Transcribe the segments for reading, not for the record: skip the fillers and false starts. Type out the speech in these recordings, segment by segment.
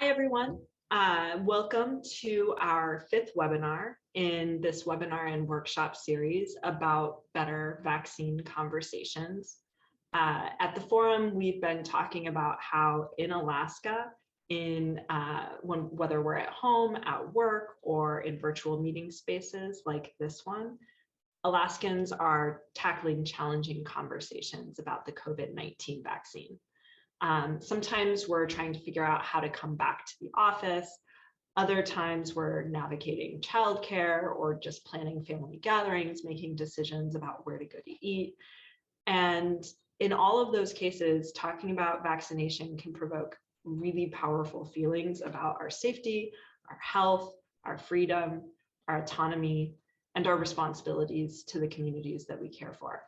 Hi, everyone. Welcome to our fifth webinar in this webinar and workshop series about better vaccine conversations. At the forum, we've been talking about how in Alaska, whether we're at home, at work, or in virtual meeting spaces like this one, Alaskans are tackling challenging conversations about the COVID-19 vaccine. Sometimes we're trying to figure out how to come back to the office. Other times we're navigating childcare or just planning family gatherings, making decisions about where to go to eat. And in all of those cases, talking about vaccination can provoke really powerful feelings about our safety, our health, our freedom, our autonomy, and our responsibilities to the communities that we care for.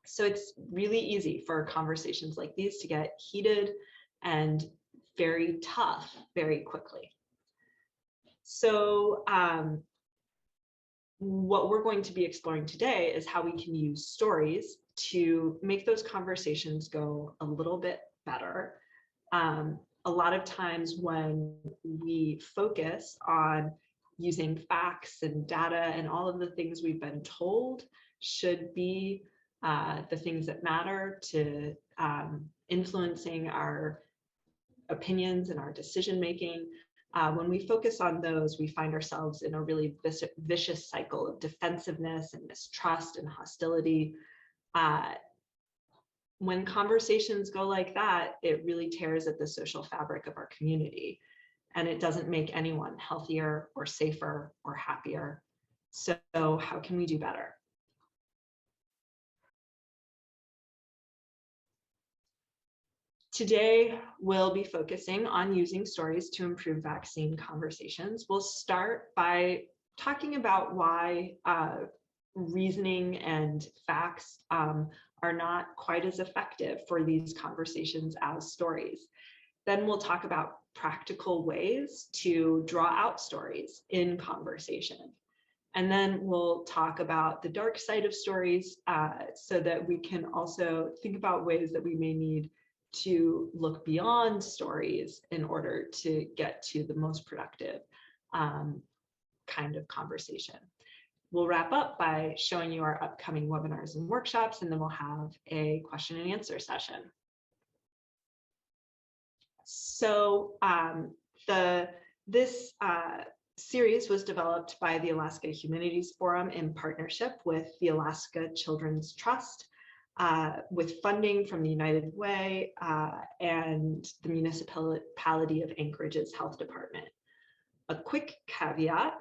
So it's really easy for conversations like these to get heated and very tough very quickly. So what we're going to be exploring today is how we can use stories to make those conversations go a little bit better. A lot of times when we focus on using facts and data and all of the things we've been told should be the things that matter to influencing our opinions and our decision making. When we focus on those, we find ourselves in a really vicious cycle of defensiveness and mistrust and hostility. When conversations go like that, it really tears at the social fabric of our community, and it doesn't make anyone healthier or safer or happier. So how can we do better? Today, we'll be focusing on using stories to improve vaccine conversations. We'll start by talking about why reasoning and facts are not quite as effective for these conversations as stories. Then we'll talk about practical ways to draw out stories in conversation. And then we'll talk about the dark side of stories so that we can also think about ways that we may need to look beyond stories in order to get to the most productive kind of conversation. We'll wrap up by showing you our upcoming webinars and workshops, and then we'll have a question and answer session. So this series was developed by the Alaska Humanities Forum in partnership with the Alaska Children's Trust, with funding from the United Way and the municipality of Anchorage's health department. A quick caveat,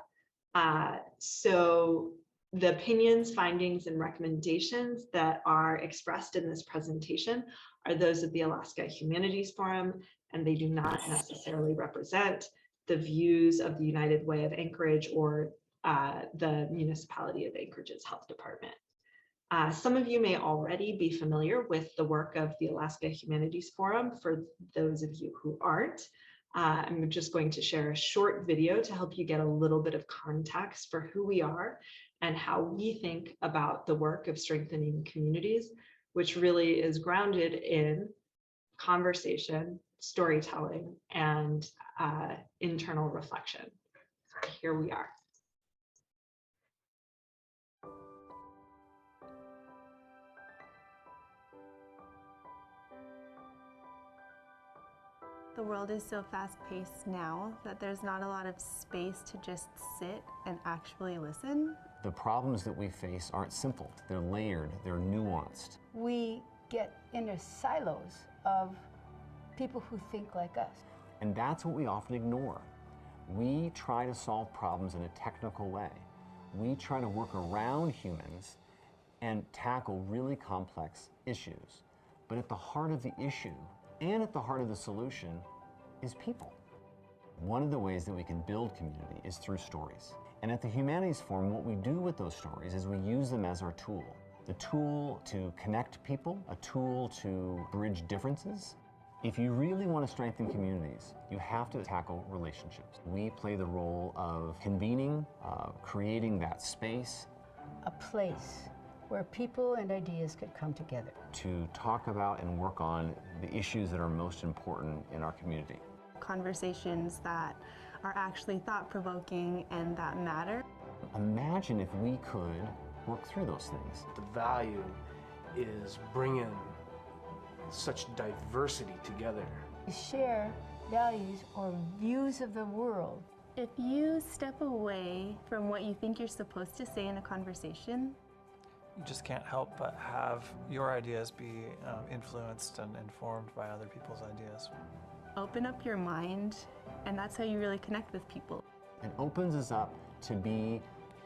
so the opinions, findings, and recommendations that are expressed in this presentation are those of the Alaska Humanities Forum, and they do not necessarily represent the views of the United Way of Anchorage or the municipality of Anchorage's health department. Some of you may already be familiar with the work of the Alaska Humanities Forum. For those of you who aren't, I'm just going to share a short video to help you get a little bit of context for who we are and how we think about the work of strengthening communities, which really is grounded in conversation, storytelling, and internal reflection. So here we are. The world is so fast-paced now that there's not a lot of space to just sit and actually listen. The problems that we face aren't simple. They're layered, they're nuanced. We get into silos of people who think like us. And that's what we often ignore. We try to solve problems in a technical way. We try to work around humans and tackle really complex issues. But at the heart of the issue and at the heart of the solution is people. One of the ways that we can build community is through stories. And at the Humanities Forum, what we do with those stories is we use them as our tool. The tool to connect people, a tool to bridge differences. If you really want to strengthen communities, you have to tackle relationships. We play the role of convening, creating that space. A place where people and ideas could come together. To talk about and work on the issues that are most important in our community. conversations that are actually thought-provoking and that matter. Imagine if we could work through those things. The value is bringing such diversity together. Share values or views of the world. If you step away from what you think you're supposed to say in a conversation, you just can't help but have your ideas be influenced and informed by other people's ideas. open up your mind, and that's how you really connect with people. It opens us up to be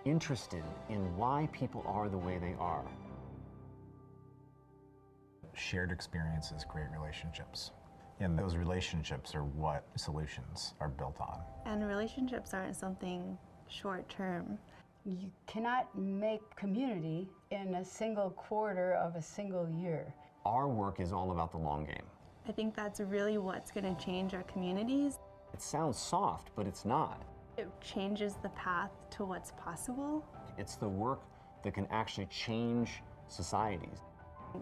interested in why people are the way they are. Shared experiences create relationships, and those relationships are what solutions are built on. And relationships aren't something short term. You cannot make community in a single quarter of a single year. Our work is all about the long game. I think that's really what's going to change our communities. It sounds soft, but it's not. It changes the path to what's possible. It's the work that can actually change societies.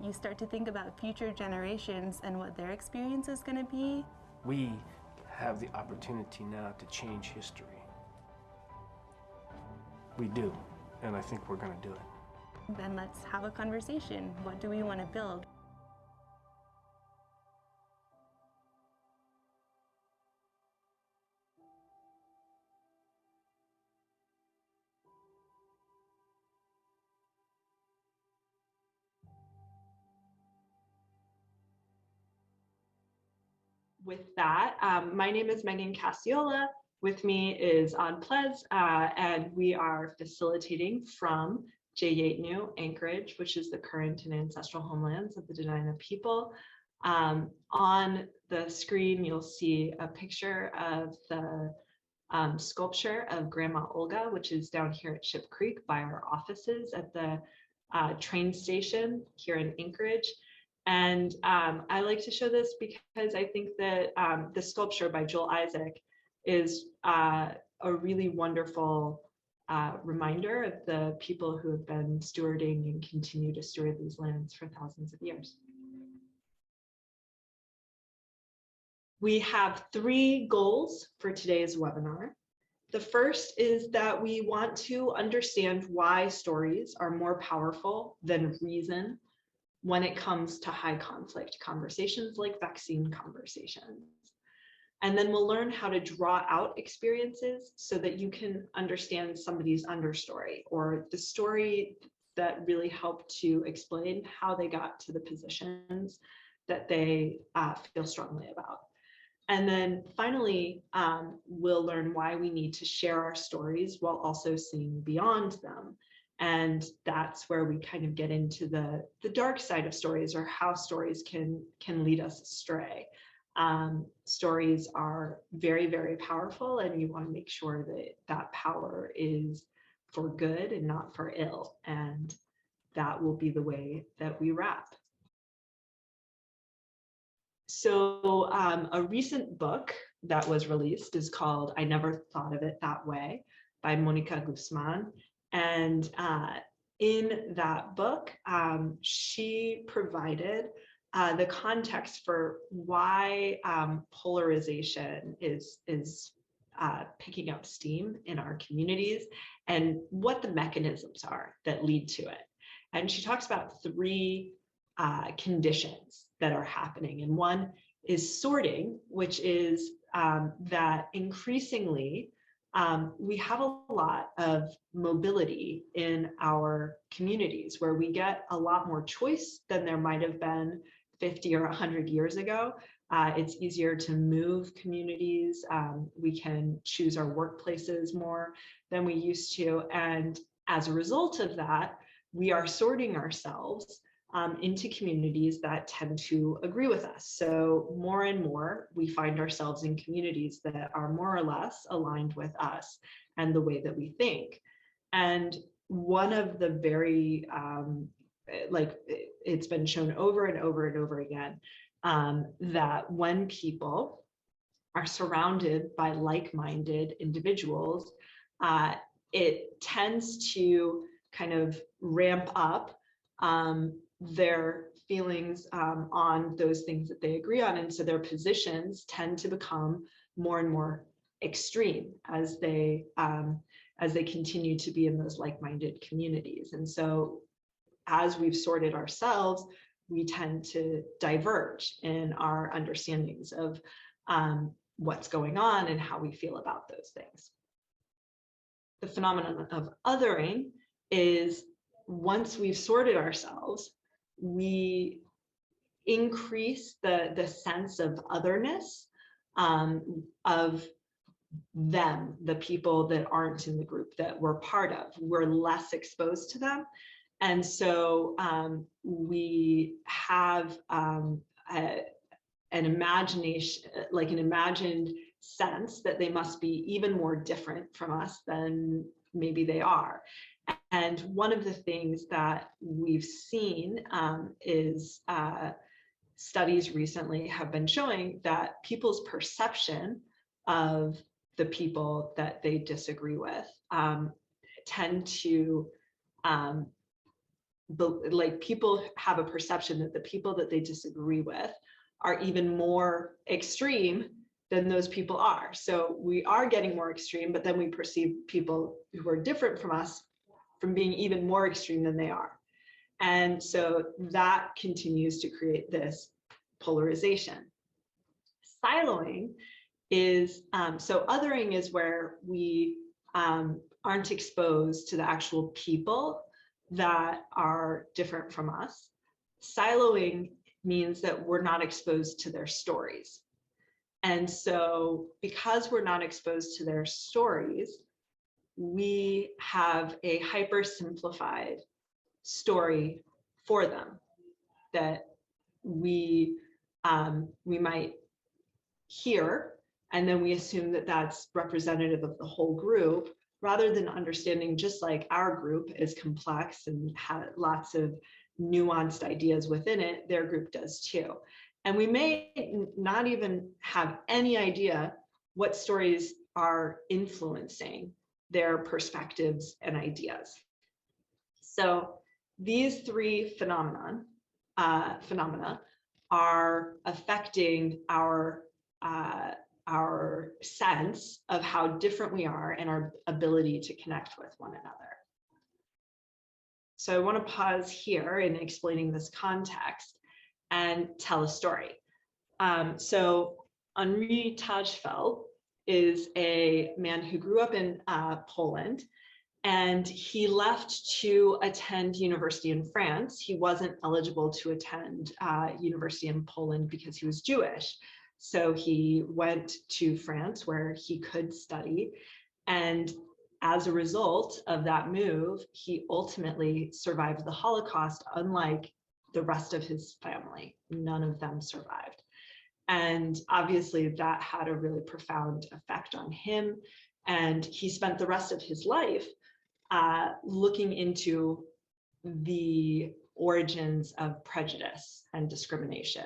You start to think about future generations and what their experience is going to be. We have the opportunity now to change history. We do, and I think we're going to do it. Then let's have a conversation. What do we want to build? With that, my name is Megan Cassiola. With me is Odd Plez, and we are facilitating from Jayetnu, Anchorage, which is the current and ancestral homelands of the Dena'ina people. On the screen, you'll see a picture of the sculpture of Grandma Olga, which is down here at Ship Creek by our offices at the train station here in Anchorage. And I like to show this because I think that the sculpture by Joel Isaac is a really wonderful reminder of the people who have been stewarding and continue to steward these lands for thousands of years. We have 3 goals for today's webinar. The first is that we want to understand why stories are more powerful than reason when it comes to high conflict conversations like vaccine conversations. And then we'll learn how to draw out experiences so that you can understand somebody's understory or the story that really helped to explain how they got to the positions that they feel strongly about. And then finally, we'll learn why we need to share our stories while also seeing beyond them. And that's where we kind of get into the dark side of stories, or how stories can lead us astray. Stories are very, very powerful, and you want to make sure that that power is for good and not for ill. And that will be the way that we wrap. So a recent book that was released is called I Never Thought of It That Way by Monica Guzman. And in that book, she provided the context for why polarization is picking up steam in our communities and what the mechanisms are that lead to it. And she talks about 3 conditions that are happening. And one is sorting, which is that increasingly we have a lot of mobility in our communities where we get a lot more choice than there might have been 50 or 100 years ago. It's easier to move communities. We can choose our workplaces more than we used to. And as a result of that, we are sorting ourselves into communities that tend to agree with us. So more and more, we find ourselves in communities that are more or less aligned with us and the way that we think. And one of the very, it's been shown over and over and over again, that when people are surrounded by like-minded individuals, it tends to kind of ramp up their feelings on those things that they agree on. And so their positions tend to become more and more extreme as they continue to be in those like-minded communities. And so as we've sorted ourselves, we tend to diverge in our understandings of what's going on and how we feel about those things. The phenomenon of othering is, once we've sorted ourselves, we increase the sense of otherness of them, the people that aren't in the group that we're part of. We're less exposed to them. And so we have an imagination, like an imagined sense that they must be even more different from us than maybe they are. And one of the things that we've seen is studies recently have been showing that people's perception of the people that they disagree with tend to like, people have a perception that the people that they disagree with are even more extreme than those people are. So we are getting more extreme, but then we perceive people who are different from us from being even more extreme than they are. And so that continues to create this polarization. Siloing is, so othering is where we aren't exposed to the actual people that are different from us. Siloing means that we're not exposed to their stories. And so because we're not exposed to their stories, we have a hyper simplified story for them that we might hear, and then we assume that that's representative of the whole group, rather than understanding just like our group is complex and has lots of nuanced ideas within it, their group does too. And we may not even have any idea what stories are influencing their perspectives and ideas. So these three phenomena are affecting our sense of how different we are and our ability to connect with one another. So I want to pause here in explaining this context and tell a story. So Henri Tajfel is a man who grew up in Poland, and he left to attend university in France. He wasn't eligible to attend university in Poland because he was Jewish. So he went to France where he could study. And as a result of that move, he ultimately survived the Holocaust, unlike the rest of his family. None of them survived. And obviously that had a really profound effect on him. And he spent the rest of his life looking into the origins of prejudice and discrimination.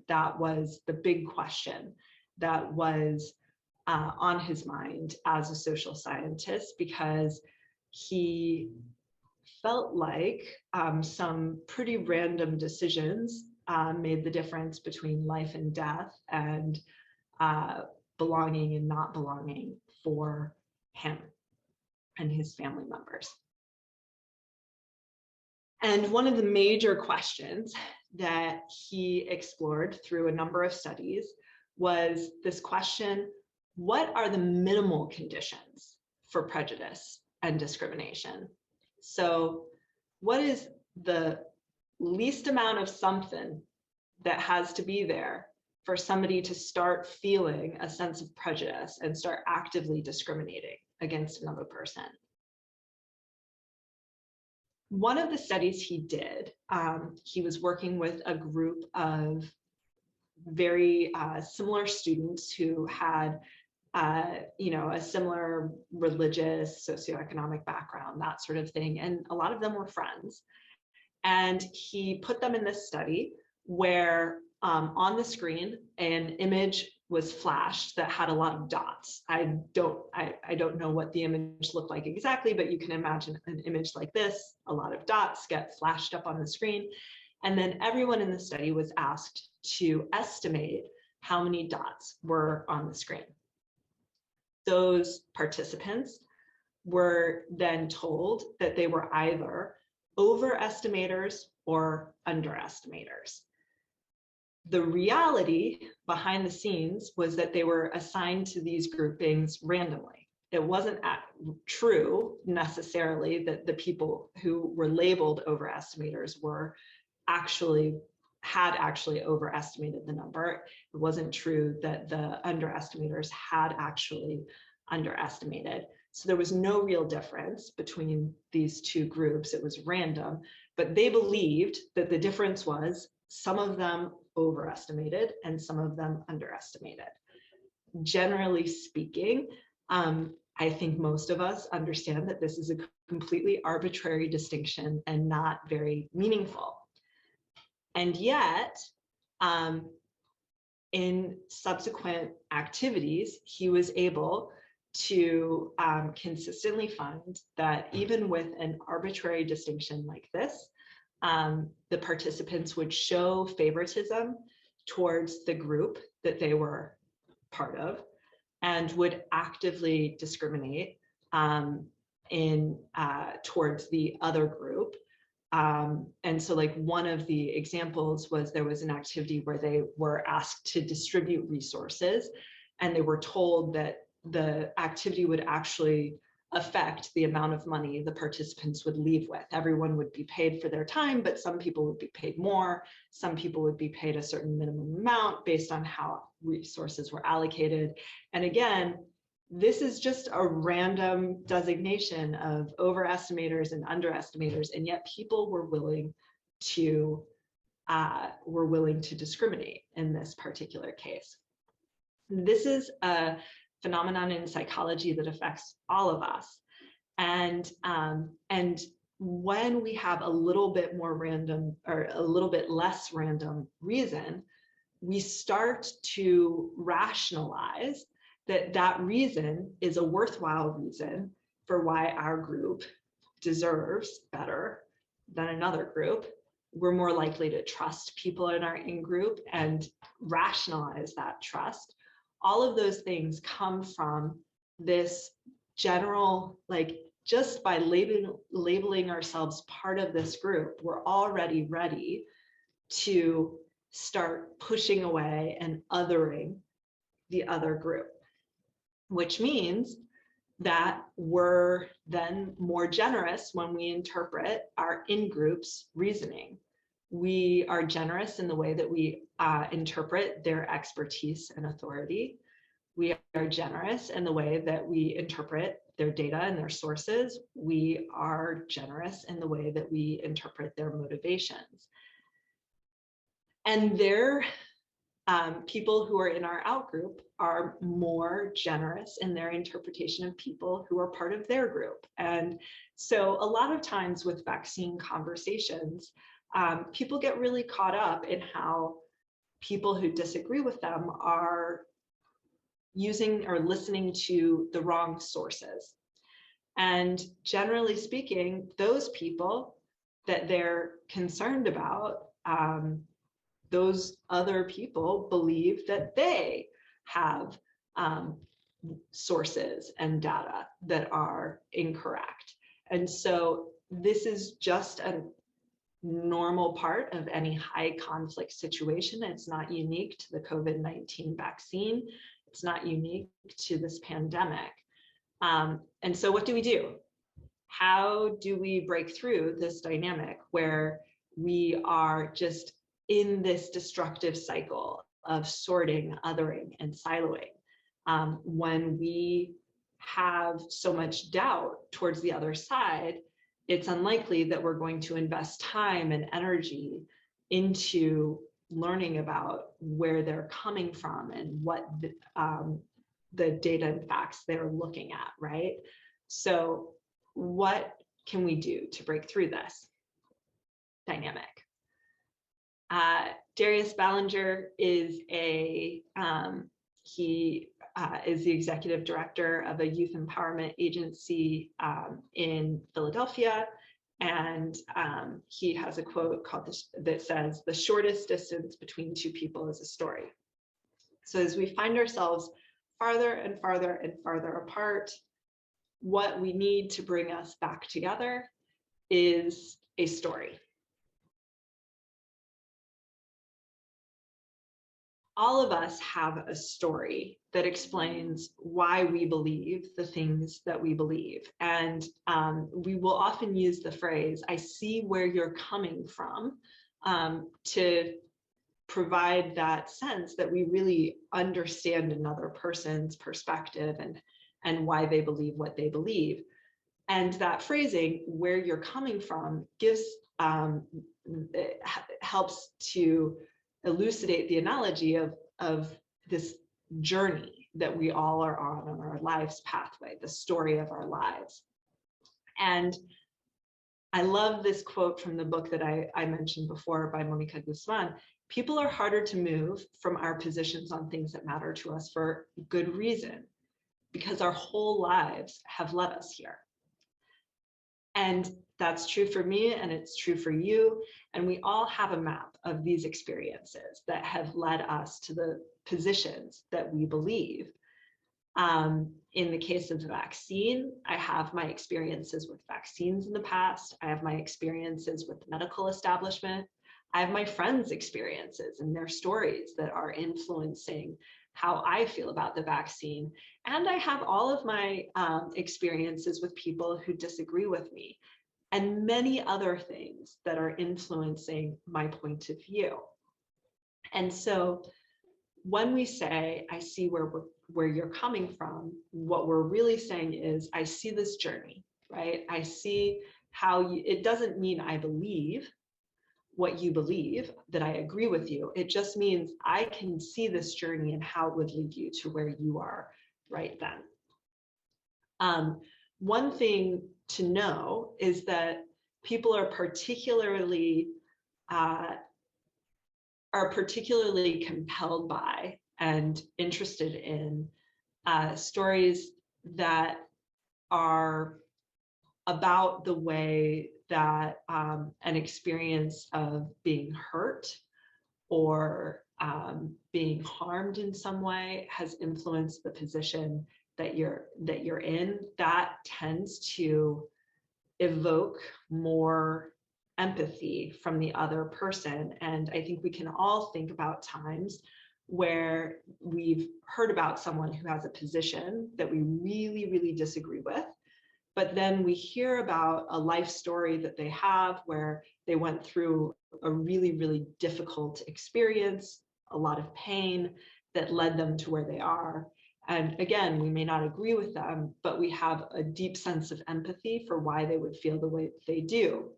That was the big question that was on his mind as a social scientist, because he felt like some pretty random decisions made the difference between life and death and belonging and not belonging for him and his family members. And one of the major questions that he explored through a number of studies was this question: what are the minimal conditions for prejudice and discrimination? So what is the least amount of something that has to be there for somebody to start feeling a sense of prejudice and start actively discriminating against another person? One of the studies he did, he was working with a group of very similar students who had a similar religious, socioeconomic background, that sort of thing. And a lot of them were friends. And he put them in this study where on the screen, an image was flashed that had a lot of dots. I don't know what the image looked like exactly, but you can imagine an image like this, a lot of dots get flashed up on the screen. And then everyone in the study was asked to estimate how many dots were on the screen. Those participants were then told that they were either overestimators or underestimators. The reality behind the scenes was that they were assigned to these groupings randomly. It wasn't true necessarily that the people who were labeled overestimators had actually overestimated the number. It wasn't true that the underestimators had actually underestimated. So there was no real difference between these two groups. It was random, but they believed that the difference was some of them overestimated and some of them underestimated. Generally speaking, I think most of us understand that this is a completely arbitrary distinction and not very meaningful. And yet, in subsequent activities, he was able to consistently find that even with an arbitrary distinction like this, the participants would show favoritism towards the group that they were part of and would actively discriminate towards the other group. And so like one of the examples was there was an activity where they were asked to distribute resources, and they were told that the activity would actually affect the amount of money the participants would leave with. Everyone would be paid for their time, but some people would be paid more. Some people would be paid a certain minimum amount based on how resources were allocated. And again, this is just a random designation of overestimators and underestimators, and yet people were willing to discriminate in this particular case. This is a phenomenon in psychology that affects all of us, and when we have a little bit more random or a little bit less random reason, we start to rationalize that reason is a worthwhile reason for why our group deserves better than another group. We're more likely to trust people in our in-group and rationalize that trust. All of those things come from this general, like just by labeling ourselves part of this group, we're already ready to start pushing away and othering the other group, which means that we're then more generous when we interpret our in-group's reasoning. We are generous in the way that we interpret their expertise and authority. We are generous in the way that we interpret their data and their sources. We are generous in the way that we interpret their motivations. And people who are in our outgroup are more generous in their interpretation of people who are part of their group. And so a lot of times with vaccine conversations, people get really caught up in how people who disagree with them are using or listening to the wrong sources. And generally speaking, those people that they're concerned about, those other people believe that they have sources and data that are incorrect. And so this is just a normal part of any high conflict situation. It's not unique to the COVID-19 vaccine. It's not unique to this pandemic. And so what do we do? How do we break through this dynamic where we are just in this destructive cycle of sorting, othering, and siloing? When we have so much doubt towards the other side, it's unlikely that we're going to invest time and energy into learning about where they're coming from and what the data and facts they're looking at, right? So what can we do to break through this dynamic? Darius Ballinger is he is the executive director of a youth empowerment agency in Philadelphia. And he has a quote that says, "The shortest distance between two people is a story." So as we find ourselves farther and farther and farther apart, what we need to bring us back together is a story. All of us have a story that explains why we believe the things that we believe. And we will often use the phrase, I see where you're coming from, to provide that sense that we really understand another person's perspective and why they believe what they believe. And that phrasing, where you're coming from, gives it helps to elucidate the analogy of this journey that we all are on our life's pathway, the story of our lives. And I love this quote from the book that I mentioned before by Monica Guzman. People are harder to move from our positions on things that matter to us for good reason, because our whole lives have led us here. And that's true for me, and it's true for you. And we all have a map of these experiences that have led us to the positions that we believe. In the case of the vaccine, I have my experiences with vaccines in the past. I have my experiences with the medical establishment. I have my friends' experiences and their stories that are influencing how I feel about the vaccine. And I have all of my experiences with people who disagree with me, and many other things that are influencing my point of view. And so when we say, I see where you're coming from, what we're really saying is, I see this journey, right? I see how it doesn't mean I believe what you believe, that I agree with you. It just means I can see this journey and how it would lead you to where you are right then. One thing to know is that people are particularly compelled by and interested in stories that are about the way that an experience of being hurt or being harmed in some way has influenced the position that you're in. That tends to evoke more empathy from the other person. And I think we can all think about times where we've heard about someone who has a position that we really, really disagree with, but then we hear about a life story that they have where they went through a really, really difficult experience, a lot of pain that led them to where they are. And again, we may not agree with them, but we have a deep sense of empathy for why they would feel the way they do.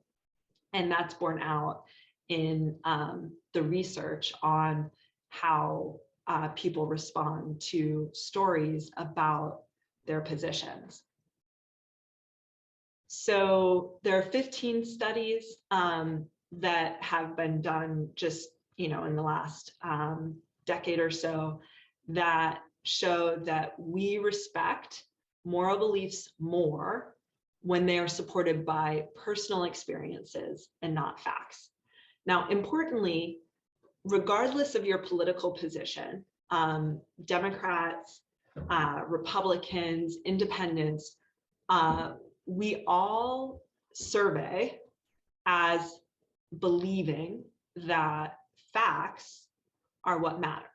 And that's borne out in the research on how people respond to stories about their positions. So there are 15 studies that have been done just, in the last decade or so that show that we respect moral beliefs more when they are supported by personal experiences and not facts. Now, importantly, regardless of your political position, Democrats, Republicans, independents, we all survey as believing that facts are what matter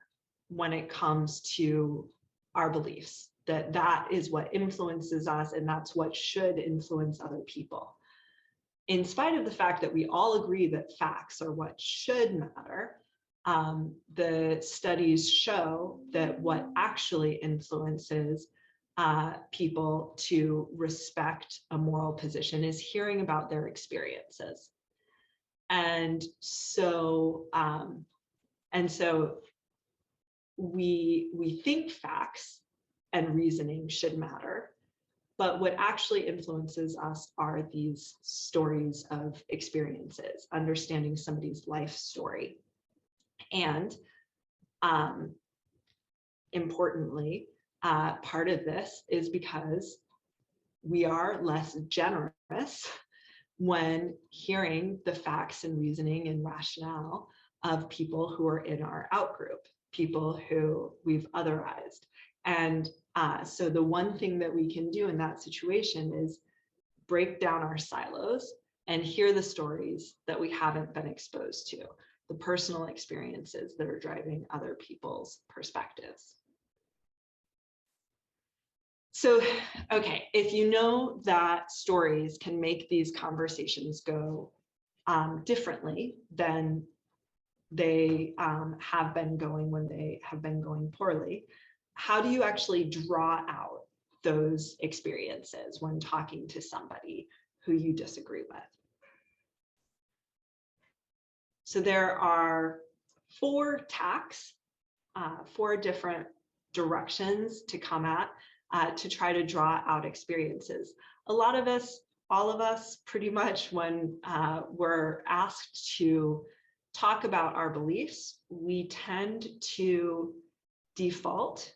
when it comes to our beliefs, that is what influences us, and that's what should influence other people. In spite of the fact that we all agree that facts are what should matter, the studies show that what actually influences people to respect a moral position is hearing about their experiences. And so we think facts and reasoning should matter, but what actually influences us are these stories of experiences, understanding somebody's life story. And importantly, part of this is because we are less generous when hearing the facts and reasoning and rationale of people who are in our outgroup. people who we've otherized. And so the one thing that we can do in that situation is break down our silos and hear the stories that we haven't been exposed to, the personal experiences that are driving other people's perspectives. So, okay, if you know that stories can make these conversations go differently than they have been going when they have been going poorly, how do you actually draw out those experiences when talking to somebody who you disagree with? So there are 4 tacks, 4 different directions to come at to try to draw out experiences. A lot of us, all of us, pretty much when we're asked to talk about our beliefs, we tend to default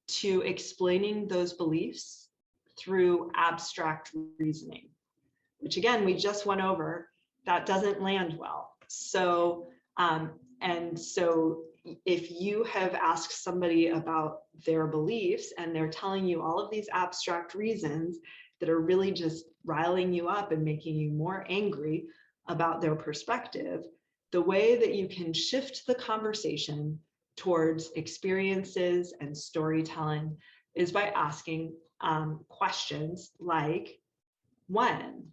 to explaining those beliefs through abstract reasoning, which again, we just went over, that doesn't land well. So, and so if you have asked somebody about their beliefs and they're telling you all of these abstract reasons that are really just riling you up and making you more angry about their perspective, the way that you can shift the conversation towards experiences and storytelling is by asking questions like, when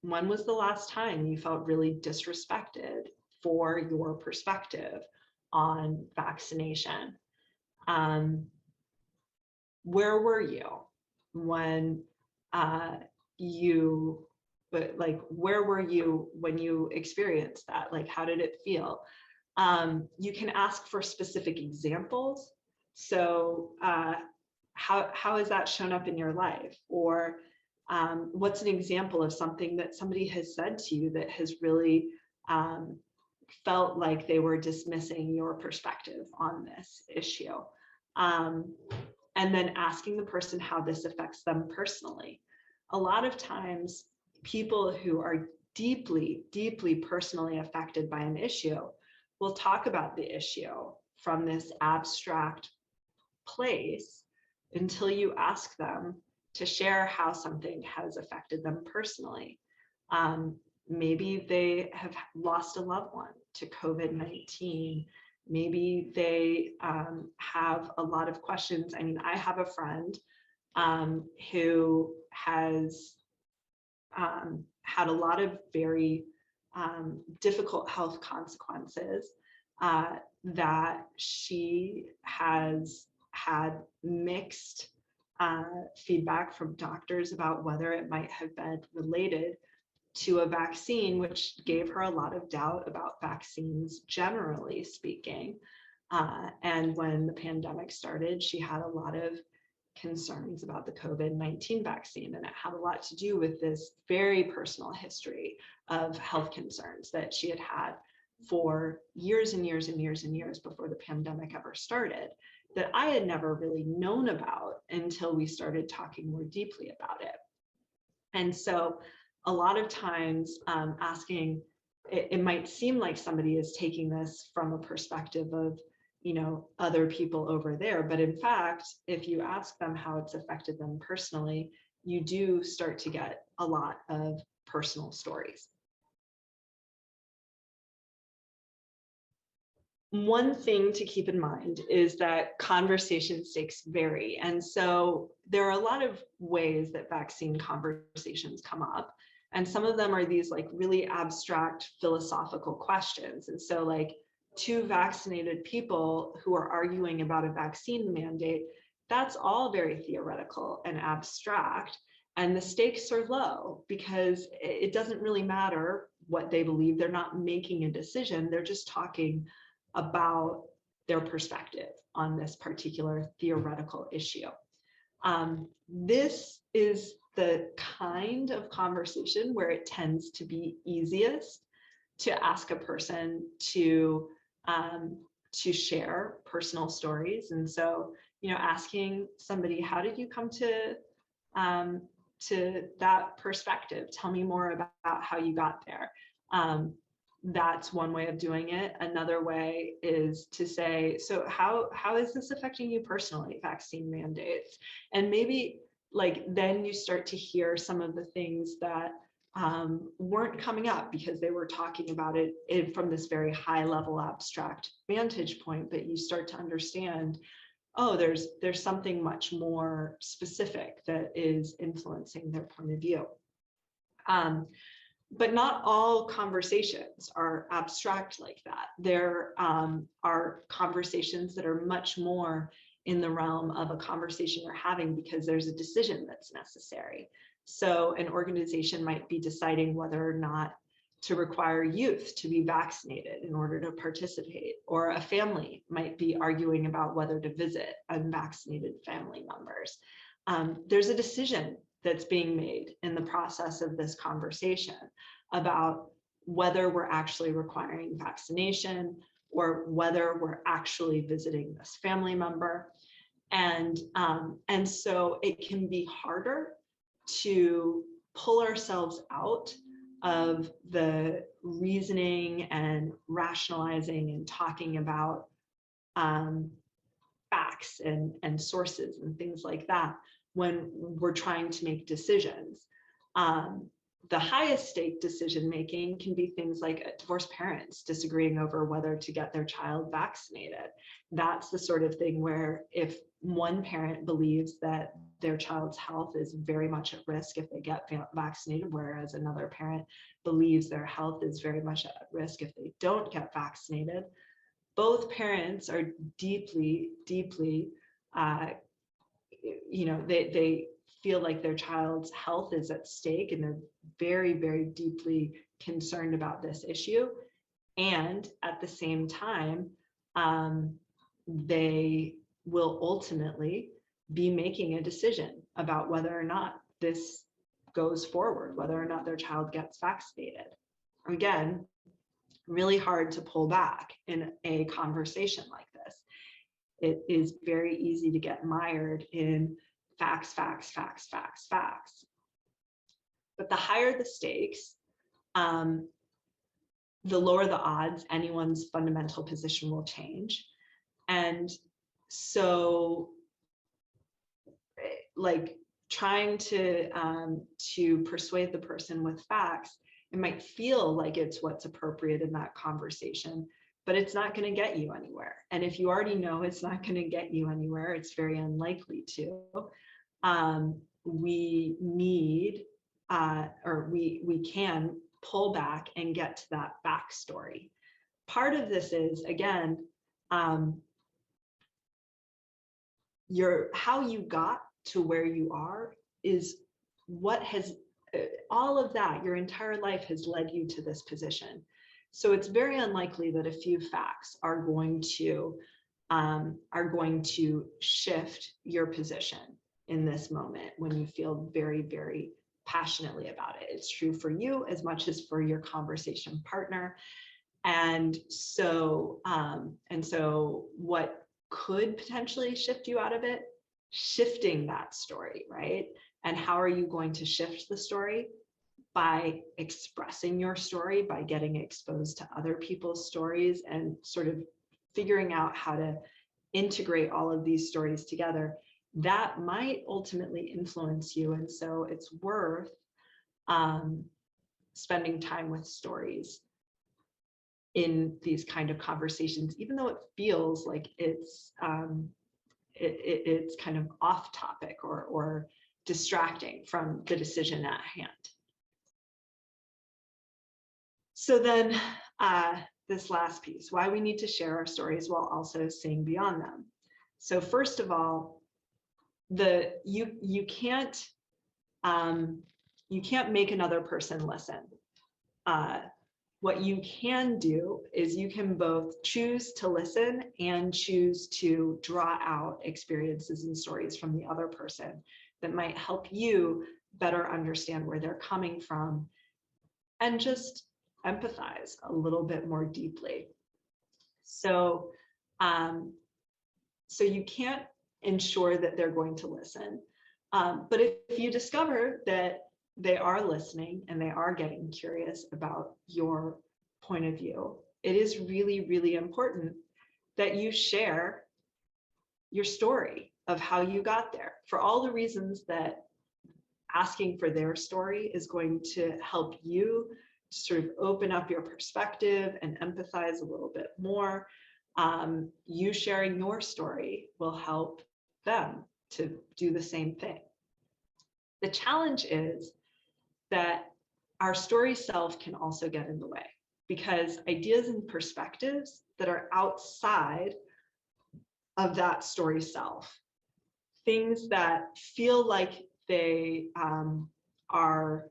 was the last time you felt really disrespected for your perspective on vaccination? Where were you when where were you when you experienced that? Like, how did it feel? You can ask for specific examples. So how has that shown up in your life? Or what's an example of something that somebody has said to you that has really felt like they were dismissing your perspective on this issue? And then asking the person how this affects them personally. A lot of times, people who are deeply, deeply personally affected by an issue will talk about the issue from this abstract place until you ask them to share how something has affected them personally. Maybe they have lost a loved one to COVID-19. Maybe they have a lot of questions. I mean, I have a friend who has had a lot of very difficult health consequences that she has had mixed feedback from doctors about whether it might have been related to a vaccine, which gave her a lot of doubt about vaccines, generally speaking. And when the pandemic started, she had a lot of concerns about the COVID-19 vaccine, and it had a lot to do with this very personal history of health concerns that she had had for years and years and years and years before the pandemic ever started, that I had never really known about until we started talking more deeply about it. And so a lot of times asking, it might seem like somebody is taking this from a perspective of, you know, other people over there. But in fact, if you ask them how it's affected them personally, you do start to get a lot of personal stories. One thing to keep in mind is that conversation stakes vary. And so there are a lot of ways that vaccine conversations come up. And some of them are these like really abstract philosophical questions. And so like, 2 vaccinated people who are arguing about a vaccine mandate, that's all very theoretical and abstract. And the stakes are low because it doesn't really matter what they believe. They're not making a decision. They're just talking about their perspective on this particular theoretical issue. This is the kind of conversation where it tends to be easiest to ask a person to share personal stories. And so, you know, asking somebody, how did you come to that perspective? Tell me more about how you got there. that's one way of doing it. Another way is to say, so how is this affecting you personally, vaccine mandates? And maybe like then you start to hear some of the things that weren't coming up because they were talking about it from this very high level abstract vantage point, but you start to understand, oh, there's something much more specific that is influencing their point of view. But not all conversations are abstract like that. There are conversations that are much more in the realm of a conversation you're having because there's a decision that's necessary. So an organization might be deciding whether or not to require youth to be vaccinated in order to participate, or a family might be arguing about whether to visit unvaccinated family members. There's a decision that's being made in the process of this conversation about whether we're actually requiring vaccination or whether we're actually visiting this family member. And so it can be harder to pull ourselves out of the reasoning and rationalizing and talking about facts and sources and things like that when we're trying to make decisions. The highest stake decision making can be things like divorced parents disagreeing over whether to get their child vaccinated. That's the sort of thing where if one parent believes that their child's health is very much at risk if they get vaccinated, whereas another parent believes their health is very much at risk if they don't get vaccinated, both parents are deeply, deeply, they feel like their child's health is at stake, and they're very, very deeply concerned about this issue. And at the same time, they will ultimately be making a decision about whether or not this goes forward, whether or not their child gets vaccinated. Again, really hard to pull back in a conversation like this. It is very easy to get mired in facts, facts, facts, facts, facts. But the higher the stakes, the lower the odds anyone's fundamental position will change. And so, like, trying to persuade the person with facts, it might feel like it's what's appropriate in that conversation, but it's not going to get you anywhere. And if you already know it's not going to get you anywhere, it's very unlikely to. We need, or we can pull back and get to that backstory. Part of this is, again, how you got to where you are is what has, all of that, your entire life has led you to this position. So it's very unlikely that a few facts are going to shift your position in this moment when you feel very, very passionately about it. It's true for you as much as for your conversation partner. And so what could potentially shift you out of it? Shifting that story, right? And how are you going to shift the story? By expressing your story, by getting exposed to other people's stories and sort of figuring out how to integrate all of these stories together. That might ultimately influence you. And so it's worth spending time with stories in these kind of conversations, even though it feels like it's kind of off topic or distracting from the decision at hand. So then this last piece, why we need to share our stories while also seeing beyond them. So first of all, you can't make another person listen. What you can do is you can both choose to listen and choose to draw out experiences and stories from the other person that might help you better understand where they're coming from and just empathize a little bit more deeply. So, so you can't ensure that they're going to listen. But if you discover that they are listening and they are getting curious about your point of view, it is really, really important that you share your story of how you got there, for all the reasons that asking for their story is going to help you to sort of open up your perspective and empathize a little bit more. You sharing your story will help them to do the same thing. The challenge is that our story self can also get in the way, because ideas and perspectives that are outside of that story self, things that feel like they are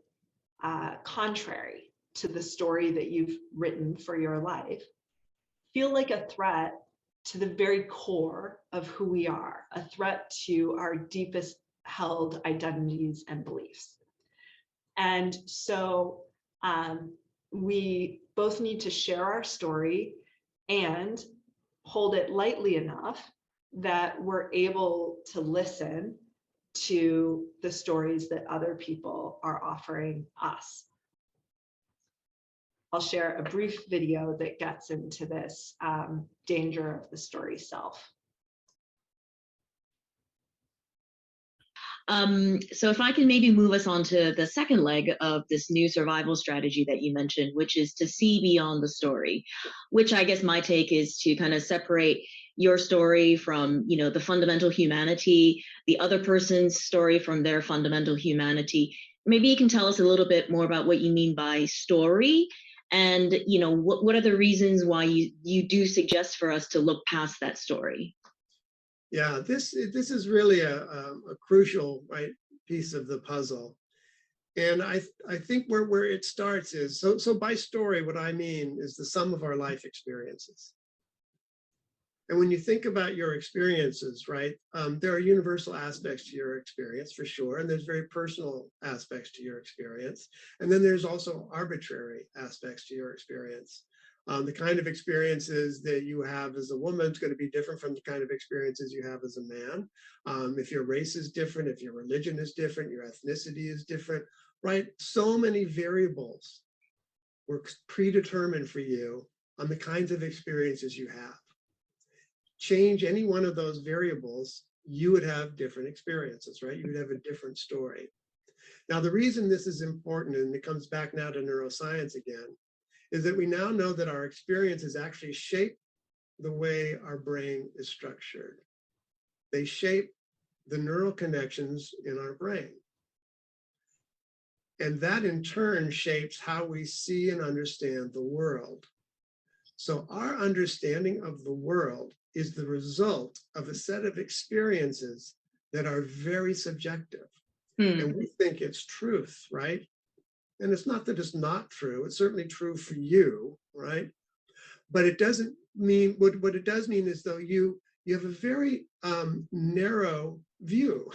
contrary to the story that you've written for your life, feel like a threat to the very core of who we are, a threat to our deepest held identities and beliefs. And so we both need to share our story and hold it lightly enough that we're able to listen to the stories that other people are offering us. I'll share a brief video that gets into this danger of the story self. So if I can maybe move us on to the second leg of this new survival strategy that you mentioned, which is to see beyond the story, which I guess my take is to kind of separate your story from, you know, the fundamental humanity, the other person's story from their fundamental humanity. Maybe you can tell us a little bit more about what you mean by story, and, you know, what are the reasons why you do suggest for us to look past that story? Yeah, this is really a crucial, right, piece of the puzzle. And I think where it starts is, so by story, what I mean is the sum of our life experiences. And when you think about your experiences, right, there are universal aspects to your experience for sure, and there's very personal aspects to your experience. And then there's also arbitrary aspects to your experience. The kind of experiences that you have as a woman is going to be different from the kind of experiences you have as a man. If your race is different, if your religion is different, your ethnicity is different, right? So many variables were predetermined for you on the kinds of experiences you have. Change any one of those variables, you would have different experiences, right? You would have a different story. Now, the reason this is important, and it comes back now to neuroscience again, is that we now know that our experiences actually shape the way our brain is structured. They shape the neural connections in our brain. And that in turn shapes how we see and understand the world. So our understanding of the world is the result of a set of experiences that are very subjective. And we think it's truth, right? And it's not that it's not true, it's certainly true for you, right? But it doesn't mean, what it does mean is though you have a very narrow view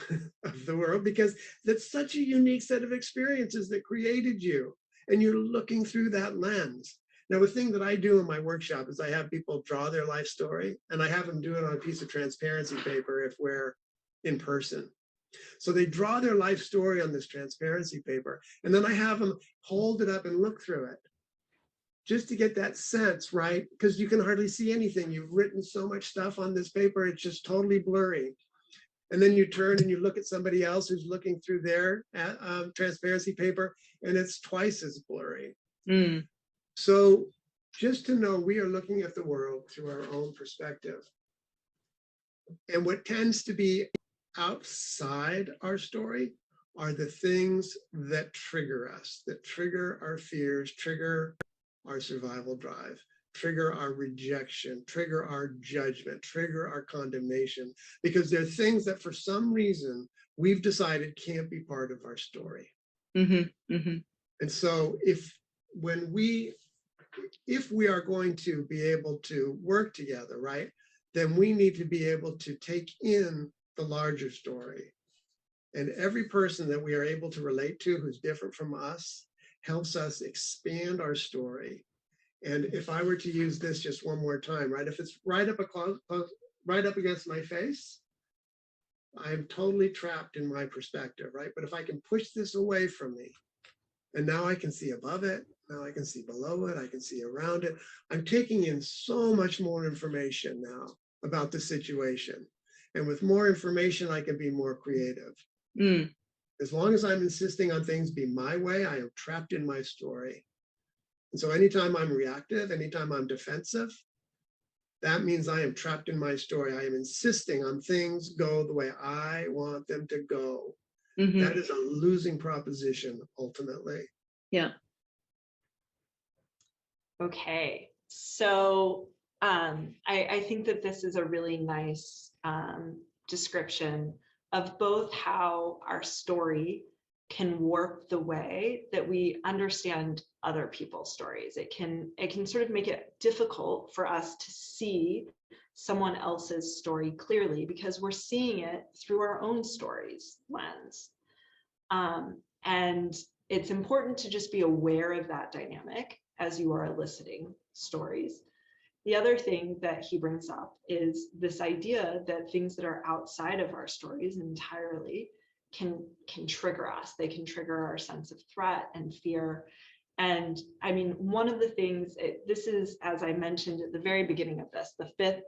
of the world, because that's such a unique set of experiences that created you, and you're looking through that lens. Now, the thing that I do in my workshop is I have people draw their life story, and I have them do it on a piece of transparency paper if we're in person. So they draw their life story on this transparency paper, and then I have them hold it up and look through it just to get that sense, right? Because you can hardly see anything. You've written so much stuff on this paper, it's just totally blurry. And then you turn and you look at somebody else who's looking through their transparency paper, and it's twice as blurry. So just to know we are looking at the world through our own perspective. And what tends to be outside our story are the things that trigger us, that trigger our fears, trigger our survival drive, trigger our rejection, trigger our judgment, trigger our condemnation, because they're things that for some reason we've decided can't be part of our story. And so if we are going to be able to work together, right, then we need to be able to take in the larger story. And every person that we are able to relate to who's different from us helps us expand our story. And if I were to use this just one more time, right, if it's right up against my face, I'm totally trapped in my perspective, right? But if I can push this away from me, and now I can see above it, Now I can see below it, I can see around it. I'm taking in so much more information now about the situation. And with more information, I can be more creative. Mm. As long as I'm insisting on things be my way, I am trapped in my story. And so anytime I'm reactive, anytime I'm defensive, that means I am trapped in my story. I am insisting on things go the way I want them to go. Mm-hmm. That is a losing proposition, ultimately. Yeah. Okay, so I think that this is a really nice description of both how our story can warp the way that we understand other people's stories. It can sort of make it difficult for us to see someone else's story clearly because we're seeing it through our own story's lens. And it's important to just be aware of that dynamic as you are eliciting stories. The other thing that he brings up is this idea that things that are outside of our stories entirely can trigger us. They can trigger our sense of threat and fear. And I mean, one of the things, this is, as I mentioned at the very beginning of this, the 5th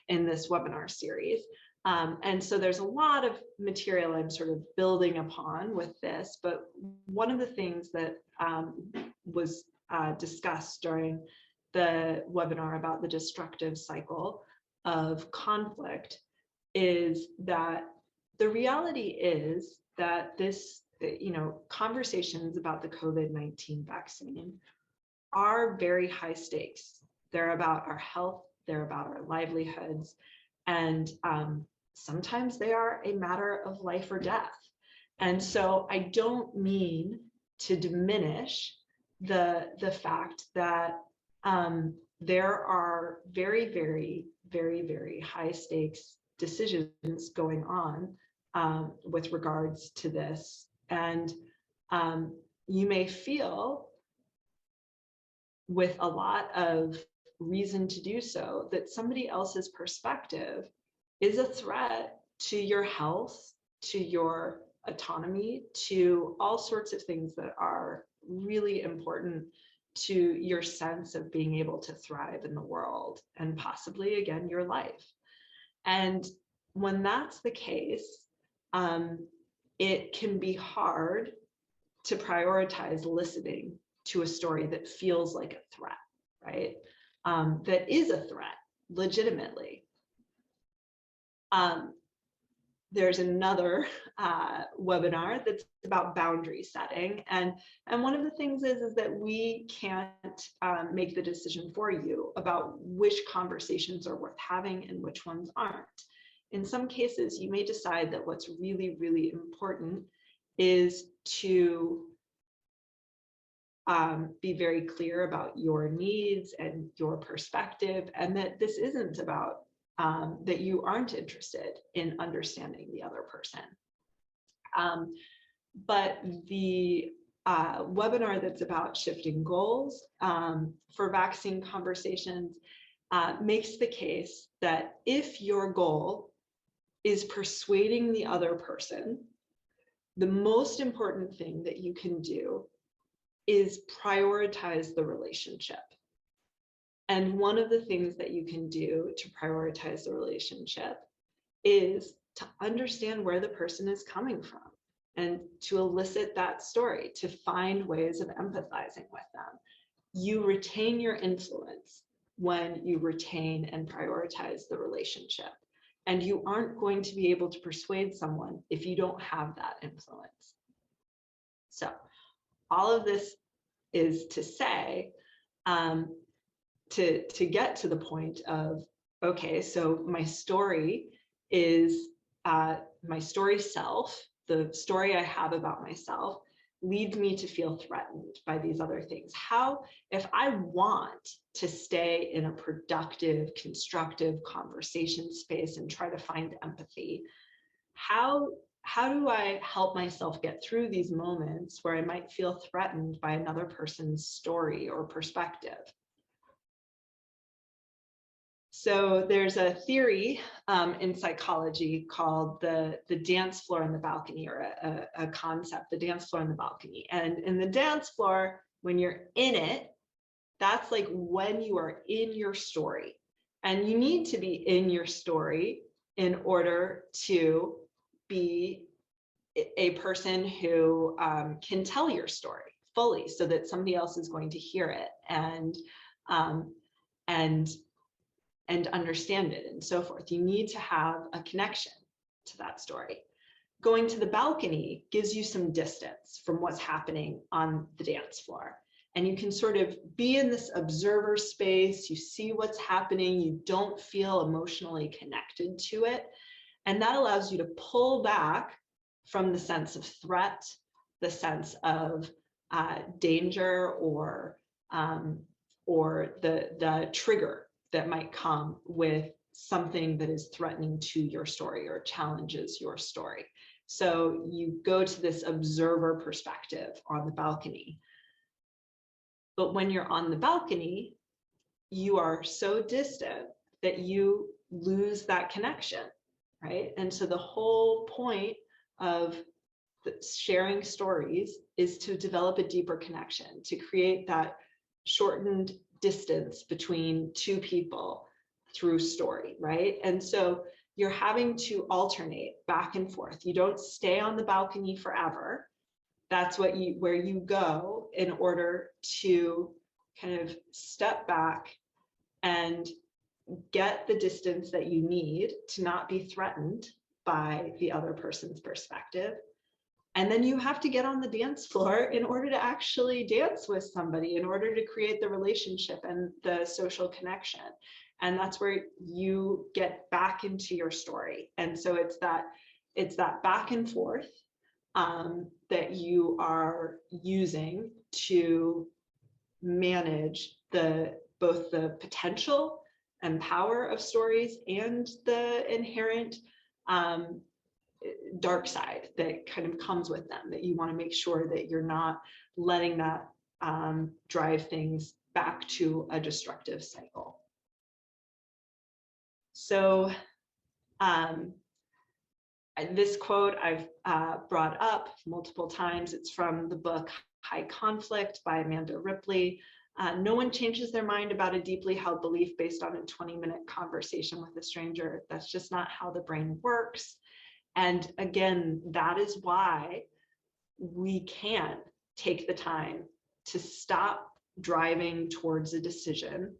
in this webinar series. And so there's a lot of material I'm sort of building upon with this, but one of the things that was discussed during the webinar about the destructive cycle of conflict is that the reality is that this, conversations about the COVID-19 vaccine are very high stakes. They're about our health, they're about our livelihoods, and sometimes they are a matter of life or death. And so I don't mean to diminish the fact that there are very, very, very, very high stakes decisions going on with regards to this. And you may feel with a lot of reason to do so that somebody else's perspective is a threat to your health, to your autonomy, to all sorts of things that are really important to your sense of being able to thrive in the world and possibly, again, your life. And when that's the case, it can be hard to prioritize listening to a story that feels like a threat, right? That is a threat, legitimately. There's another webinar that's about boundary setting. And one of the things is that we can't make the decision for you about which conversations are worth having and which ones aren't. In some cases, you may decide that what's really, really important is to be very clear about your needs and your perspective, and that this isn't about that you aren't interested in understanding the other person. But the webinar that's about shifting goals for vaccine conversations makes the case that if your goal is persuading the other person, the most important thing that you can do is prioritize the relationship. And one of the things that you can do to prioritize the relationship is to understand where the person is coming from and to elicit that story, to find ways of empathizing with them. You retain your influence when you retain and prioritize the relationship. And you aren't going to be able to persuade someone if you don't have that influence. So all of this is to say, to get to the point of, okay, so my story is my story self, the story I have about myself leads me to feel threatened by these other things. How, if I want to stay in a productive, constructive conversation space and try to find empathy, how do I help myself get through these moments where I might feel threatened by another person's story or perspective? So there's a theory in psychology called the dance floor and the balcony, or a concept, the dance floor and the balcony. And in the dance floor, When you're in it, that's like when you are in your story. And you need to be in your story in order to be a person who can tell your story fully so that somebody else is going to hear it and understand it and so forth. You need to have a connection to that story. Going to the balcony gives you some distance from what's happening on the dance floor. And you can sort of be in this observer space, you see what's happening, you don't feel emotionally connected to it. And that allows you to pull back from the sense of threat, the sense of danger, or the trigger that might come with something that is threatening to your story or challenges your story. So you go to this observer perspective on the balcony. But when you're on the balcony, you are so distant that you lose that connection, right? And so the whole point of sharing stories is to develop a deeper connection, to create that shortened distance between two people through story, right? And so you're having to alternate back and forth. You don't stay on the balcony forever. That's where you go in order to kind of step back and get the distance that you need to not be threatened by the other person's perspective. And then you have to get on the dance floor in order to actually dance with somebody, in order to create the relationship and the social connection. And that's where you get back into your story. And so it's that back and forth that you are using to manage both the potential and power of stories and the inherent dark side that kind of comes with them, that you want to make sure that you're not letting that drive things back to a destructive cycle. So this quote I've brought up multiple times. It's from the book High Conflict by Amanda Ripley. No one changes their mind about a deeply held belief based on a 20-minute conversation with a stranger. That's just not how the brain works. And again, that is why we can take the time to stop driving towards a decision.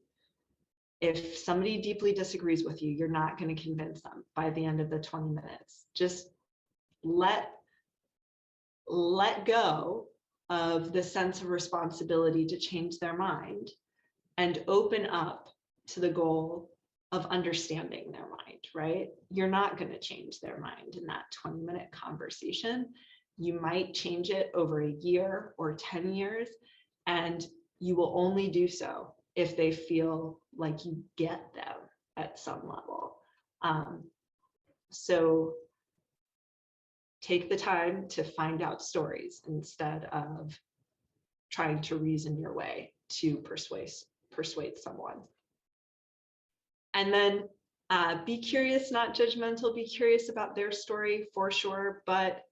If somebody deeply disagrees with you, you're not going to convince them by the end of the 20 minutes. Just let go of the sense of responsibility to change their mind and open up to the goal of understanding their mind, right? You're not going to change their mind in that 20-minute conversation. You might change it over a year or 10 years, and you will only do so if they feel like you get them at some level. So take the time to find out stories instead of trying to reason your way to persuade someone. And then be curious, not judgmental, be curious about their story for sure. But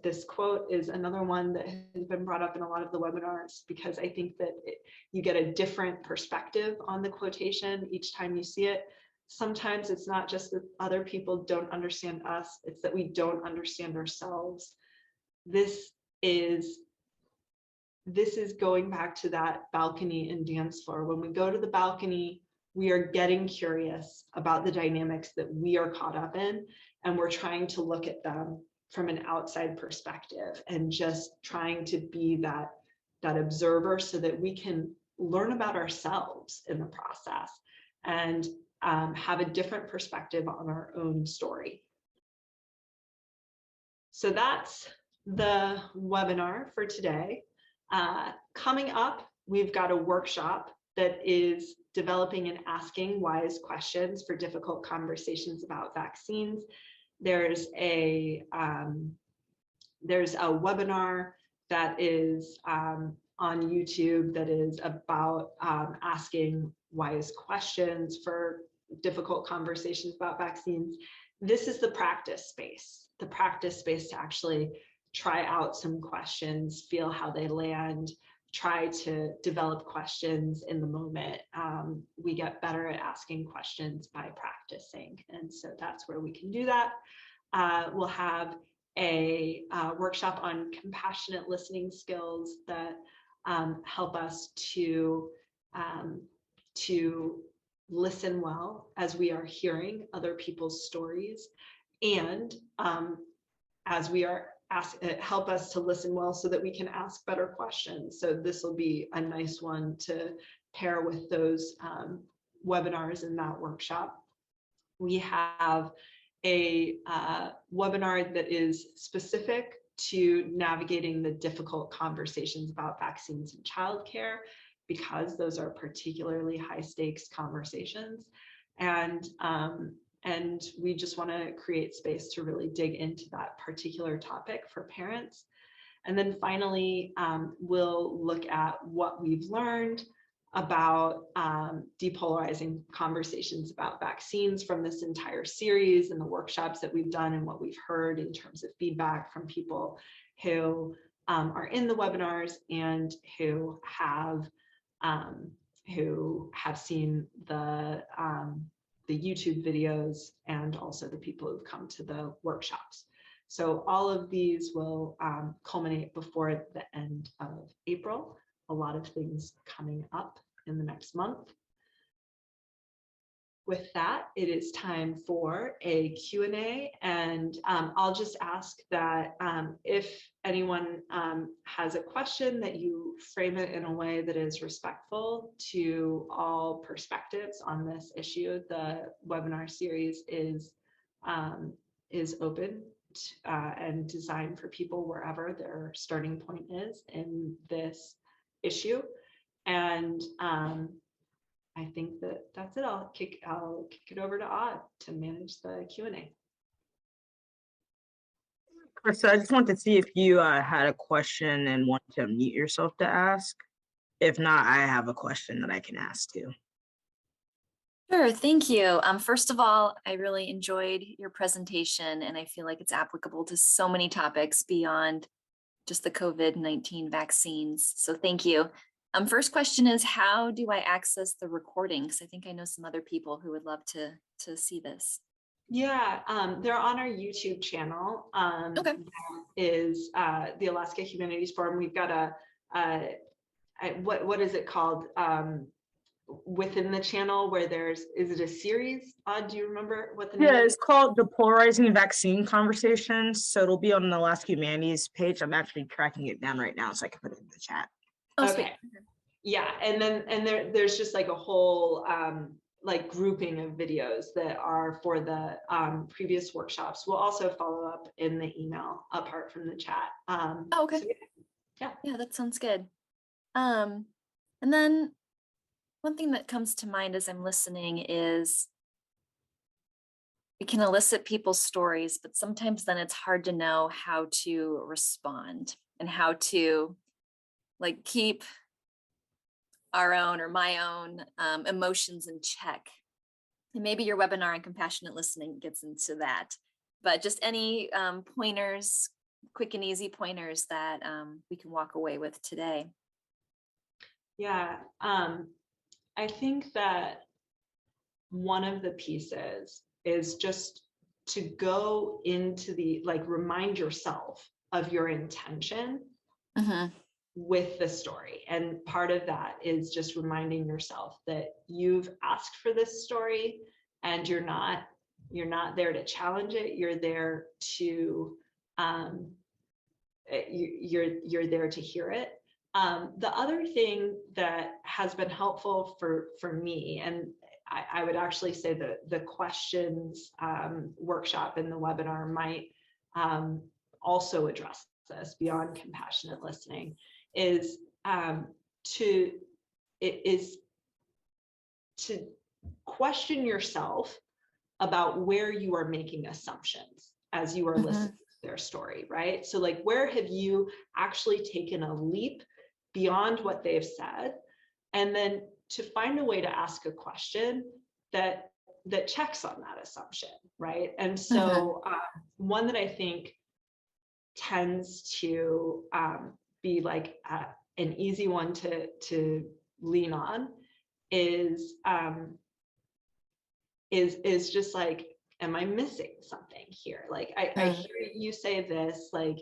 this quote is another one that has been brought up in a lot of the webinars, because I think that you get a different perspective on the quotation each time you see it. Sometimes it's not just that other people don't understand us, it's that we don't understand ourselves. This is going back to that balcony and dance floor. When we go to the balcony, we are getting curious about the dynamics that we are caught up in, and we're trying to look at them from an outside perspective and just trying to be that observer so that we can learn about ourselves in the process and have a different perspective on our own story. So that's the webinar for today. Coming up, we've got a workshop that is developing and asking wise questions for difficult conversations about vaccines. There's a webinar that is on YouTube that is about asking wise questions for difficult conversations about vaccines. This is the practice space to actually try out some questions, feel how they land, try to develop questions in the moment. We get better at asking questions by practicing. And so that's where we can do that. We'll have a workshop on compassionate listening skills that help us to listen well as we are hearing other people's stories, and as we are help us to listen well so that we can ask better questions. So this will be a nice one to pair with those webinars in that workshop. We have a webinar that is specific to navigating the difficult conversations about vaccines and childcare, because those are particularly high stakes conversations. And we just want to create space to really dig into that particular topic for parents. And then finally, we'll look at what we've learned about depolarizing conversations about vaccines from this entire series and the workshops that we've done, and what we've heard in terms of feedback from people who are in the webinars and who have seen the YouTube videos, and also the people who've come to the workshops. So all of these will culminate before the end of April. A lot of things coming up in the next month. With that, it is time for a Q&A, and I'll just ask that if anyone has a question, that you frame it in a way that is respectful to all perspectives on this issue. The webinar series is open and designed for people wherever their starting point is in this issue. And I think that's it. I'll kick it over to Odd to manage the Q&A. So I just wanted to see if you had a question and wanted to unmute yourself to ask. If not, I have a question that I can ask too. Sure, thank you. First of all, I really enjoyed your presentation, and I feel like it's applicable to so many topics beyond just the COVID-19 vaccines. So thank you. First question is, how do I access the recordings? I think I know some other people who would love to see this. Yeah, they're on our YouTube channel. Okay. Is the Alaska Humanities Forum. We've got what is it called within the channel where is it a series? Do you remember what the name Yeah, is? it's called the Polarizing Vaccine Conversations. So it'll be on the Alaska Humanities page. I'm actually tracking it down right now so I can put it in the chat. Oh, okay. Sweet. Yeah, and there's just like a whole like grouping of videos that are for the previous workshops. We'll also follow up in the email apart from the chat. Okay. So yeah, that sounds good. And then one thing that comes to mind as I'm listening is we can elicit people's stories, but sometimes then it's hard to know how to respond and how to like keep our own or my own emotions in check. And maybe your webinar on compassionate listening gets into that, but just any pointers, quick and easy pointers that we can walk away with today. Yeah, I think that one of the pieces is just to go into remind yourself of your intention with the story. And part of that is just reminding yourself that you've asked for this story, and you're not there to challenge it. You're there to you're there to hear it. The other thing that has been helpful for me, and I would actually say that the questions workshop in the webinar might also address this beyond compassionate listening, is to question yourself about where you are making assumptions as you are listening to their story, right? So like, where have you actually taken a leap beyond what they've said, and then to find a way to ask a question that checks on that assumption, right? And so one that I think tends to be like an easy one to lean on is just like, am I missing something here? Like I hear you say this, like,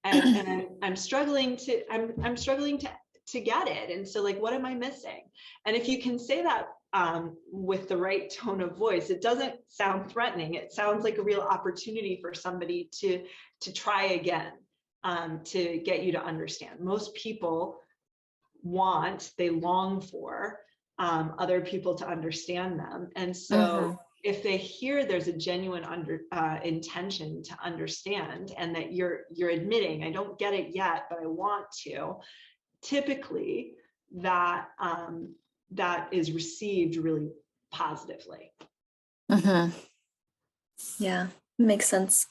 and I'm struggling to get it. And so like, what am I missing? And if you can say that with the right tone of voice, it doesn't sound threatening. It sounds like a real opportunity for somebody to try again, to get you to understand. Most people they long for other people to understand them. And so if they hear there's a genuine intention to understand, and that you're admitting, I don't get it yet, but I want to, typically that is received really positively. Yeah, makes sense.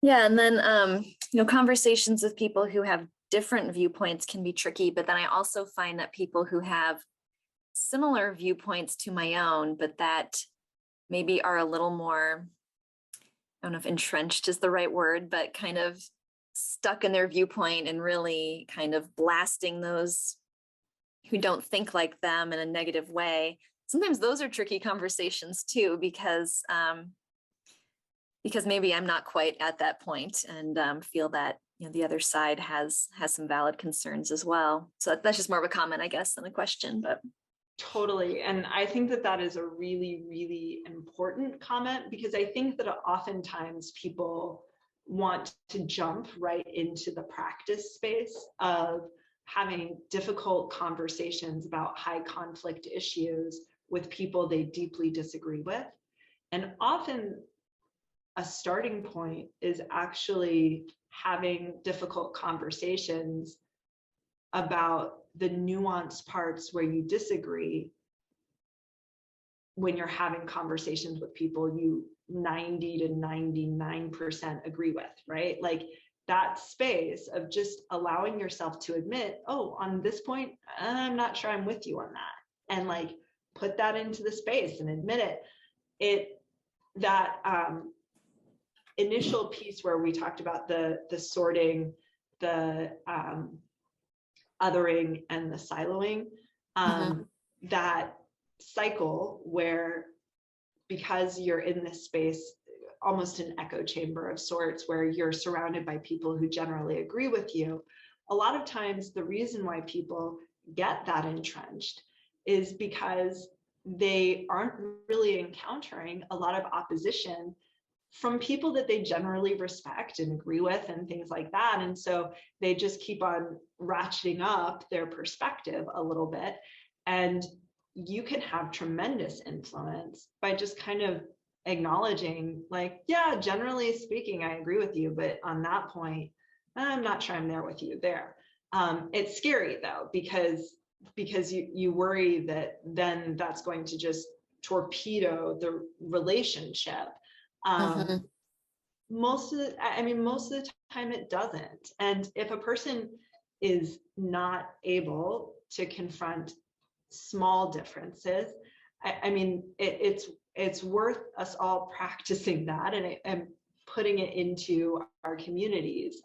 Yeah, and then conversations with people who have different viewpoints can be tricky, but then I also find that people who have similar viewpoints to my own, but that maybe are a little more, I don't know if entrenched is the right word, but kind of stuck in their viewpoint and really kind of blasting those who don't think like them in a negative way. Sometimes those are tricky conversations too, because maybe I'm not quite at that point and feel that the other side has some valid concerns as well. So that's just more of a comment, I guess, than a question. But totally, and I think that is a really, really important comment, because I think that oftentimes people want to jump right into the practice space of having difficult conversations about high conflict issues with people they deeply disagree with. And often a starting point is actually having difficult conversations about the nuanced parts where you disagree, when you're having conversations with people you 90 to 99% agree with, right? Like that space of just allowing yourself to admit, oh, on this point, I'm not sure I'm with you on that. And like, put that into the space and admit it. That initial piece where we talked about the sorting, the othering, and the siloing, that cycle where, because you're in this space, almost an echo chamber of sorts, where you're surrounded by people who generally agree with you, a lot of times the reason why people get that entrenched is because they aren't really encountering a lot of opposition from people that they generally respect and agree with and things like that. And so they just keep on ratcheting up their perspective a little bit. And you can have tremendous influence by just kind of acknowledging, like, yeah, generally speaking, I agree with you, but on that point, I'm not sure I'm there with you there. It's scary though, because you worry that then that's going to just torpedo the relationship. Most of the time it doesn't. And if a person is not able to confront small differences, it's worth us all practicing that and putting it into our communities.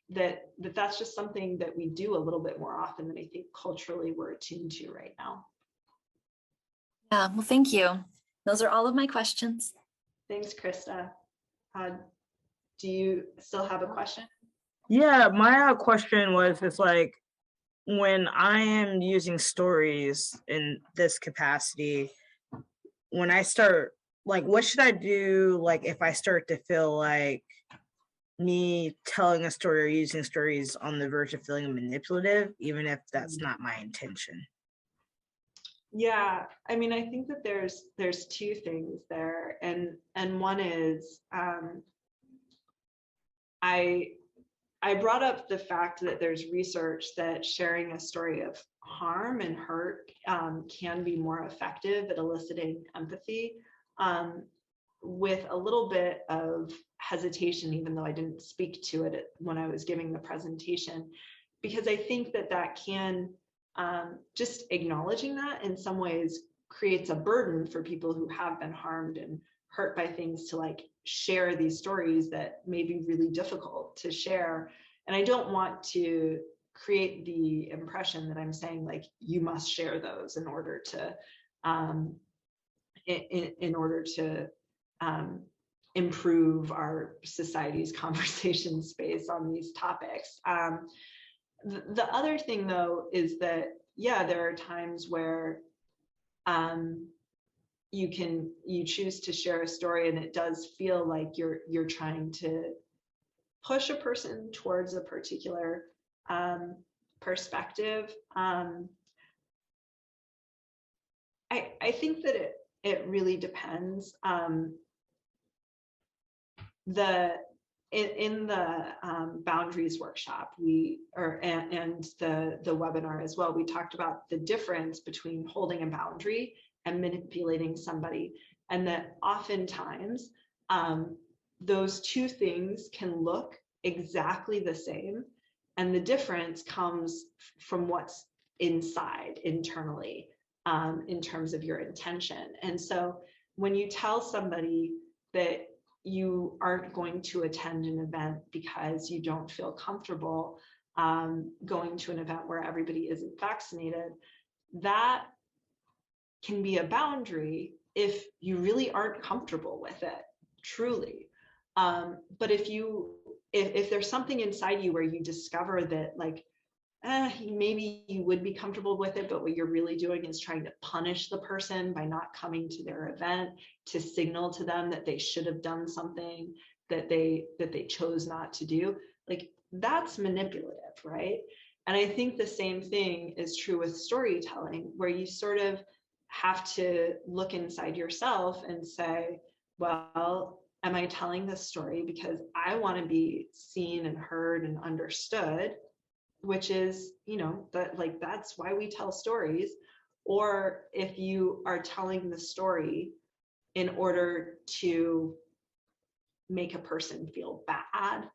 That's just something that we do a little bit more often than I think culturally we're attuned to right now. Yeah, well, thank you. Those are all of my questions. Thanks, Krista. Do you still have a question? Yeah, my question was, it's like, when I am using stories in this capacity, when I start, like, what should I do, like, if I start to feel like me telling a story or using stories on the verge of feeling manipulative, even if that's not my intention? Yeah, I think that there's two things there, and one is I brought up the fact that there's research that sharing a story of harm and hurt can be more effective at eliciting empathy, with a little bit of hesitation, even though I didn't speak to it when I was giving the presentation, because I think that can, just acknowledging that in some ways creates a burden for people who have been harmed and hurt by things to like share these stories that may be really difficult to share. And I don't want to create the impression that I'm saying like you must share those in order to in order to improve our society's conversation space on these topics. The other thing though is that, yeah, there are times where you choose to share a story and it does feel like you're trying to push a person towards a particular perspective. I think that it really depends. In the boundaries workshop, and the webinar as well, we talked about the difference between holding a boundary and manipulating somebody, and that oftentimes those two things can look exactly the same, and the difference comes from what's inside internally, in terms of your intention. And so when you tell somebody that you aren't going to attend an event because you don't feel comfortable going to an event where everybody isn't vaccinated, that can be a boundary if you really aren't comfortable with it, truly. But if there's something inside you where you discover that like, maybe you would be comfortable with it, but what you're really doing is trying to punish the person by not coming to their event, to signal to them that they should have done something that they chose not to do, like that's manipulative, right? And I think the same thing is true with storytelling, where you sort of have to look inside yourself and say, well, am I telling this story because I want to be seen and heard and understood, which is, that like that's why we tell stories? Or if you are telling the story in order to make a person feel bad,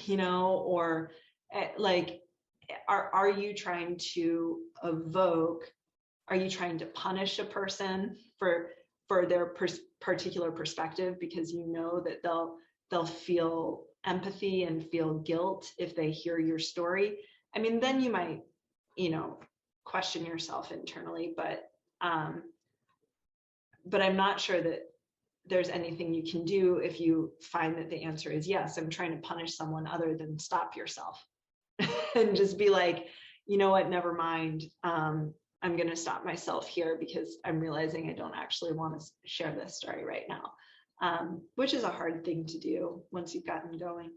or like, are you trying to are you trying to punish a person for their particular perspective because you know that they'll feel empathy and feel guilt if they hear your story? I mean, then you might, question yourself internally, but I'm not sure that there's anything you can do if you find that the answer is yes, I'm trying to punish someone, other than stop yourself and just be like, you know what, never mind. I'm going to stop myself here because I'm realizing I don't actually want to share this story right now, which is a hard thing to do once you've gotten going.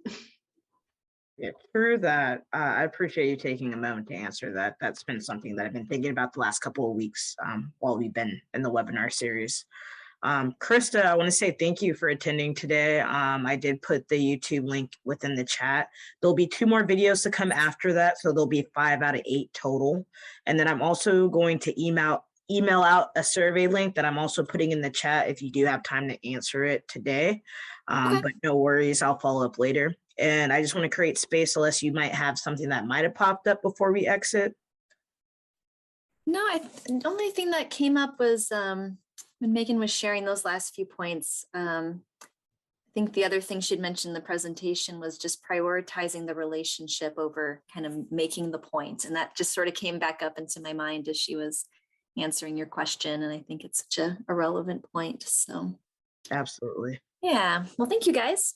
Yeah, through that, I appreciate you taking a moment to answer that. That's been something that I've been thinking about the last couple of weeks while we've been in the webinar series. Krista, I want to say thank you for attending today. I did put the YouTube link within the chat. There'll be 2 more videos to come after that, so there'll be 5 out of 8 total. And then I'm also going to email out a survey link that I'm also putting in the chat if you do have time to answer it today. But no worries, I'll follow up later. And I just want to create space unless you might have something that might have popped up before we exit. No, the only thing that came up was when Megan was sharing those last few points. I think the other thing she'd mentioned in the presentation was just prioritizing the relationship over kind of making the point. And that just sort of came back up into my mind as she was answering your question. And I think it's such a relevant point. So absolutely. Yeah. Well, thank you guys.